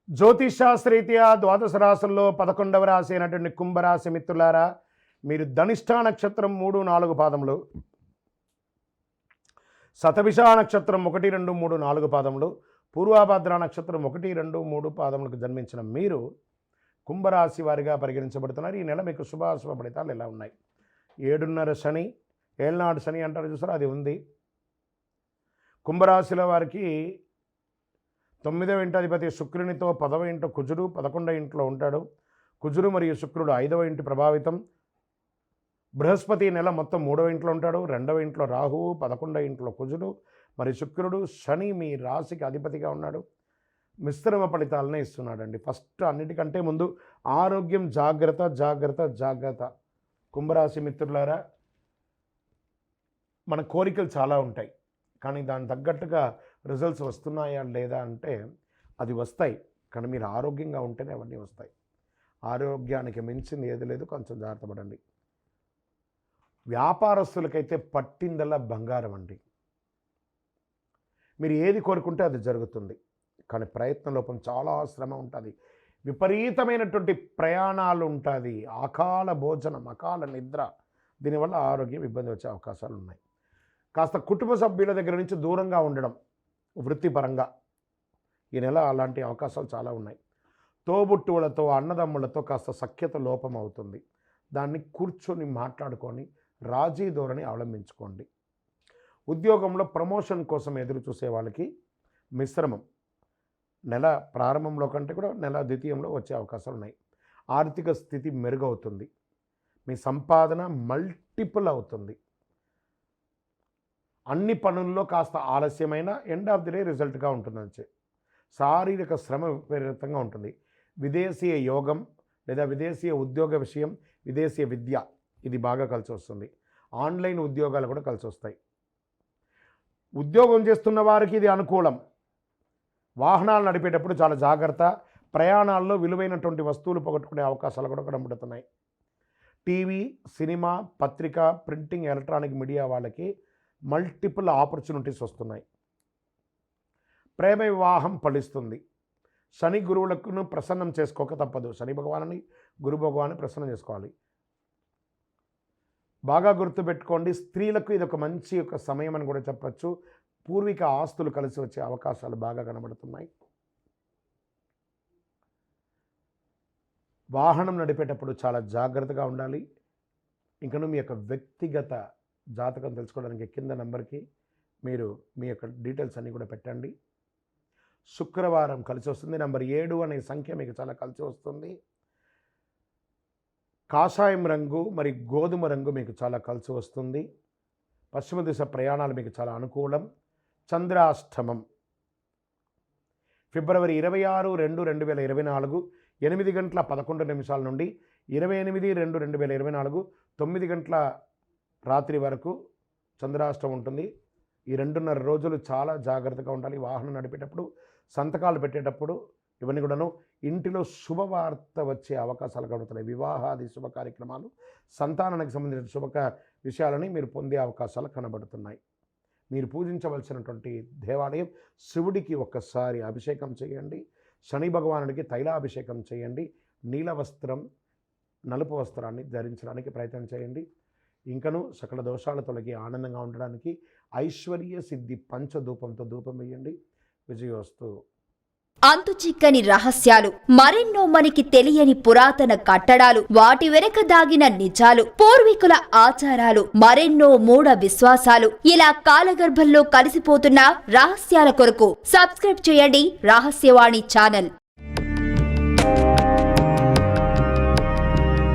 జ్యోతిషాస్త్రీత్యా ద్వాదశ రాశుల్లో 11వ రాశి అయినటువంటి కుంభరాశి మిత్రులారా, మీరు ధనిష్ఠా నక్షత్రం 3, 4 పాదములు, శతభిష నక్షత్రం 1, 2, 3, 4 పాదములు, పూర్వాభాద్ర నక్షత్రం 1, 2, 3 పాదములకు జన్మించిన మీరు కుంభరాశి వారిగా పరిగణించబడుతున్నారు. ఈ నెల మీకు శుభాశుభ ఫలితాలు ఎలా ఉన్నాయి? 7.5 శని, ఏళ్ళనాడు శని అంటారు చూసారా, అది ఉంది. కుంభరాశిలో వారికి 9వ ఇంటి అధిపతి శుక్రునితో 10వ ఇంట కుజుడు 11వ ఇంట్లో ఉంటాడు. కుజుడు మరియు శుక్రుడు 5వ ఇంటి ప్రభావితం. బృహస్పతి నెల మొత్తం 3వ ఇంట్లో ఉంటాడు. 2వ ఇంట్లో రాహువు, 11వ ఇంట్లో కుజుడు మరియు శుక్రుడు. శని మీ రాశికి అధిపతిగా ఉన్నాడు. మిశ్రమ ఫలితాలనే ఇస్తున్నాడండి. ఫస్ట్ అన్నిటికంటే ముందు ఆరోగ్యం జాగ్రత్త జాగ్రత్త జాగ్రత్త. కుంభరాశి మిత్రులారా, మన కోరికలు చాలా ఉంటాయి, కానీ దాని తగ్గట్టుగా రిజల్ట్స్ వస్తున్నాయా లేదా అంటే అది వస్తాయి, కానీ మీరు ఆరోగ్యంగా ఉంటేనే అవన్నీ వస్తాయి. ఆరోగ్యానికి మించింది ఏది లేదు, కొంచెం జాగ్రత్త పడండి. వ్యాపారస్తులకైతే పట్టిందల్లా బంగారం అండి. మీరు ఏది కోరుకుంటే అది జరుగుతుంది, కానీ ప్రయత్న లోపం, చాలా శ్రమ ఉంటుంది, విపరీతమైనటువంటి ప్రయాణాలు ఉంటుంది, అకాల భోజనం, అకాల నిద్ర, దీనివల్ల ఆరోగ్యం ఇబ్బంది వచ్చే అవకాశాలు ఉన్నాయి. కాస్త కుటుంబ సభ్యుల దగ్గర నుంచి దూరంగా ఉండడం వృత్తిపరంగా ఈ నెల అలాంటి అవకాశాలు చాలా ఉన్నాయి. తోబుట్టువులతో, అన్నదమ్ములతో కాస్త సఖ్యత లోపం అవుతుంది. దాన్ని కూర్చొని మాట్లాడుకొని రాజీ ధోరణి అవలంబించుకోండి. ఉద్యోగంలో ప్రమోషన్ కోసం ఎదురు చూసే వాళ్ళకి మిశ్రమం. నెల ప్రారంభంలో కంటే కూడా నెల ద్వితీయంలో వచ్చే అవకాశాలు ఉన్నాయి. ఆర్థిక స్థితి మెరుగవుతుంది. మీ సంపాదన మల్టిపుల్ అవుతుంది. అన్ని పనుల్లో కాస్త ఆలస్యమైన ఎండ్ ఆఫ్ ది డే రిజల్ట్గా ఉంటుందని. శారీరక శ్రమ విపరీతంగా ఉంటుంది. విదేశీయ యోగం లేదా విదేశీయ ఉద్యోగ విషయం, విదేశీయ విద్య, ఇది బాగా కలిసి వస్తుంది. ఆన్లైన్ ఉద్యోగాలు కూడా కలిసి వస్తాయి. ఉద్యోగం చేస్తున్న వారికి ఇది అనుకూలం. వాహనాలు నడిపేటప్పుడు చాలా జాగ్రత్త. ప్రయాణాల్లో విలువైనటువంటి వస్తువులు పోగొట్టుకునే అవకాశాలు కూడా కనబడుతున్నాయి. టీవీ, సినిమా, పత్రిక, ప్రింటింగ్, ఎలక్ట్రానిక్ మీడియా వాళ్ళకి మల్టిపుల్ ఆపర్చునిటీస్ వస్తున్నాయి. ప్రేమ వివాహం ఫలిస్తుంది. శని గురువులకు ప్రసన్నం చేసుకోక తప్పదు. శని భగవాన్ని, గురు భగవాన్ని ప్రసన్నం చేసుకోవాలి. బాగా గుర్తుపెట్టుకోండి, స్త్రీలకు ఇది ఒక మంచి సమయం అని కూడా చెప్పచ్చు. పూర్వీక ఆస్తులు కలిసి వచ్చే అవకాశాలు బాగా కనబడుతున్నాయి. వాహనం నడిపేటప్పుడు చాలా జాగ్రత్తగా ఉండాలి. ఇంకను మీ యొక్క వ్యక్తిగత జాతకం తెలుసుకోవడానికి కింద నంబర్కి మీరు మీ యొక్క డీటెయిల్స్ అన్నీ కూడా పెట్టండి. శుక్రవారం కలిసి వస్తుంది. నంబర్ 7 అనే సంఖ్య మీకు చాలా కలిసి వస్తుంది. కాషాయం రంగు మరి గోధుమ రంగు మీకు చాలా కలిసి వస్తుంది. పశ్చిమ దిశ ప్రయాణాలు మీకు చాలా అనుకూలం. చంద్రాష్టమం ఫిబ్రవరి 26, 2, 2024 8 గంటల 11 నిమిషాల నుండి 28, 2, 2024 9 గంటల రాత్రి వరకు చంద్రాష్టమం ఉంటుంది. ఈ 2.5 రోజులు చాలా జాగ్రత్తగా ఉండాలి. వాహనం నడిపేటప్పుడు, సంతకాలు పెట్టేటప్పుడు, ఇవన్నీ కూడాను. ఇంటిలో శుభవార్త వచ్చే అవకాశాలు కలుగుతున్నాయి. వివాహాది శుభ కార్యక్రమాలు, సంతానానికి సంబంధించిన శుభ విషయాలని మీరు పొందే అవకాశాలు కనబడుతున్నాయి. మీరు పూజించవలసినటువంటి దేవాలయం శివుడికి ఒక్కసారి అభిషేకం చేయండి. శని భగవానుడికి తైలాభిషేకం చేయండి. నీల వస్త్రం, నలుపు వస్త్రాన్ని ధరించడానికి ప్రయత్నం చేయండి. ఇంకను సకల దోషాలు తొలగి ఆనందంగా ఉండడానికి ఐశ్వర్య సిద్ధి పంచధూపంతో ధూపం వేయండి. విజయోస్తు. అంతుచిక్కని రహస్యాలు, మరెన్నో మనకి తెలియని పురాతన కట్టడాలు, వాటి వెనక దాగిన నిజాలు, పూర్వీకుల ఆచారాలు, మరెన్నో మూఢ విశ్వాసాలు, ఇలా కాలగర్భంలో కలిసిపోతున్న రహస్యాల కొరకు సబ్స్క్రైబ్ చేయండి రహస్యవాణి ఛానల్.